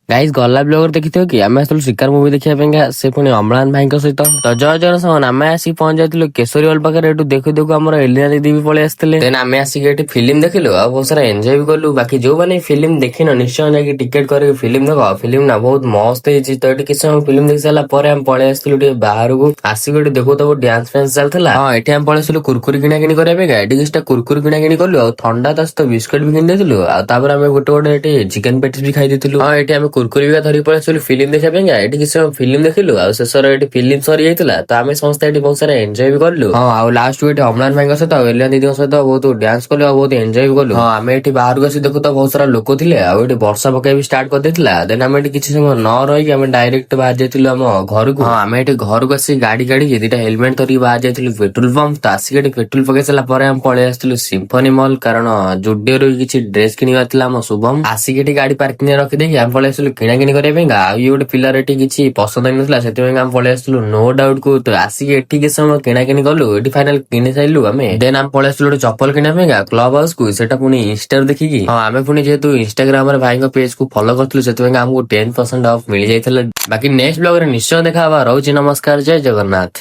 Guys ଗଲା ବ୍ଲଗରେ ଦେଖିଥିବ କି ଆମେ ଆସିଥିଲୁ ଶିକାର ମୁଭି ଦେଖିବା ପାଇଁକା ସେ ପୁଣି ଅମ୍ଳାନ ଭାଇଙ୍କ ସହିତ ତ ଜୟ ଜଗନ୍ନାଥ ଆମେ ଆସିକି ପହଞ୍ଚି ଯାଇଥିଲୁ କେଶରୀ ହଲ୍ ପାଖରେ। ଏଠୁ ଦେଖୁ ଦେଖୁ ଆମର ଏଲିନା ଦିଦି ବି ପଳେଇ ଆସିଥିଲେ। ଦେନ୍ ଆମେ ଆସିକି ଏଠି ଫିଲ୍ମ ଦେଖିଲୁ ଆଉ ବହୁତ ସାରା ଏନ୍ଜୟ ବି କଲୁ। ବାକି ଯୋଉମାନେ ଫିଲ୍ମ ଦେଖିନ ନିଶ୍ଚୟ ଯାଇକି ଟିକେଟ କରିକି ଫିଲ୍ମ ଦେଖ। ଫିଲ୍ମ ନା ବହୁତ ମସ୍ତ ହେଇଛି। ତ ଏଠି କିଛି ସମୟ ଫିଲ୍ମ ଦେଖି ସାରିଲା ପରେ ଆମେ ପଳେଇ ଆସିଥିଲୁ ଟିକେ ବାହାରକୁ। ଆସିକି ଏଠି ଦେଖୁ ତାକୁ ଡ୍ୟାନ୍ସ ଫ୍ୟାନ୍ସ ଚାଲିଥିଲା। ହଁ ଏଠି ଆମେ ପଳେଇ ଆସିଲୁ କୁରକୁରି କିଣା କିଣି କରିବା ପାଇଁ। ଏଠି କିଛିଟା କୁରକୁରି କିଣା କିଣି କଲୁ ଆଉ ଥଣ୍ଡା ତା ସହିତ ବିସ୍କୁଟ ବି କିଣି ଦେଇଥିଲୁ। ଆଉ ତାପରେ ଆମେ ଗୋଟେ ଏଠି ଚିକେନ ପେଟିସ୍ ବି ଖାଇ ଦେଇଥିଲୁ। ହଁ ଏଠି ଆମେ କୁରକୁରି ବି ଧରିକି ପଳେଇ ଆସିଲୁ ଫିଲ୍ମ ଦେଖିବା ପାଇଁ। ଏଠି କିଛି ସମୟ ଫିଲ୍ମ ଦେଖିଲୁ ଆଉ ଶେଷରେ ଏଠି ଫିଲ୍ମ ସରି ଯାଇଥିଲା। ତ ଆମେ ସମସ୍ତେ ଏଠି ବହୁତ ସାରା ଏନ୍ଜୟ ବି କଲୁ। ହଁ ଆଉ ଲାଷ୍ଟ ଏଠି ଅମ୍ଳାନ ଭାଇଙ୍କ ସହିତ ଆଉ ଏଲିନା ଦିଦିଙ୍କ ସହିତ ବହୁତ ଡ୍ୟାନ୍ସ କଲୁ ଆଉ ବହୁତ ଏନ୍ଜୟ ବି କଲୁ। ହଁ ଆମେ ଏଠି ବାହାରକୁ ଆସି ଦେଖୁ ତ ବହୁତ ସାରା ଲୋକ ଥିଲେ ଆଉ ଏଠି ବର୍ଷା ପକେଇବା ବି ଷ୍ଟାର୍ଟ କରିଦେଇଥିଲା। ଦେନ୍ ଆମେ ଏଠି କିଛି ସମୟ ନ ରହିକି ଆମେ ଡାଇରେକ୍ଟ ବାହାରି ଯାଇଥିଲୁ ଆମ ଘରକୁ। ହଁ ଆମେ ଏଠି ଘରକୁ ଆସି ଗାଡି କାଢିକି ଦିଟା ହେଲମେଟ ଧରିକି ବାହାରି ଯାଇଥିଲୁ ପେଟ୍ରୋଲ ପମ୍ପ। ତ ଆସିକି ଏଠି ପେଟ୍ରୋଲ ପକେଇ ସାରିଲା ପରେ ଆମେ ପଳେଇ ଆସିଥିଲୁ ସିମ୍ଫୋନି ମଲ୍ କାରଣ ଜୁଡିଓରୁ କିଛି ଡ୍ରେସ କିଣିବାର ଥିଲା ଆମ ଶୁଭମ। ଆସିକି ଏଠି ଗାଡି ପାର୍କିଂ ରେ ରଖିଦେଇକି ଆମେ ପଳେଇ ଆସିଲୁ କିଣାକିଣି କରିବା ପାଇଁ। ଆଉ ଇଏ ଗୋଟେ ପିଲାର ଏଠି କିଛି ପସନ୍ଦ ହେଇନଥିଲା ସେଥିପାଇଁ ଆମେ ପଳେଇ ଆସିଥିଲୁ ନୋ ଡାଉଟ୍ କୁ। ତ ଆସିକି ଏଠି କିଛି ସମୟ କିଣାକିଣି କଲୁ। ଏଠି ଫାଇନାଲ କିଣି ସାରିଲୁ ଆମେ। ଦେନ୍ ଆମେ ପଳେଇ ଆସିଲୁ ଗୋଟେ ଚପଲ କିଣିବା ପାଇଁ କ୍ଲବ ହାଉସ୍ କୁ। ସେଟା ପୁଣି ଇନଷ୍ଟାରୁ ଦେଖିକି। ହଁ ଆମେ ପୁଣି ଯେହେତୁ ଇନଷ୍ଟାଗ୍ରାମ ରେ ଭାଇଙ୍କ ପେଜ କୁ ଫଲୋ କରିଥିଲୁ ସେଥିପାଇଁ ଆମକୁ 10% ଅଫ୍ ମିଳିଯାଇଥିଲା। ବାକି ନେକ୍ସଟ ବ୍ଲଗ ରେ ନିଶ୍ଚୟ ଦେଖା ହବା। ରହୁଛି ନମସ୍କାର, ଜୟ ଜଗନ୍ନାଥ।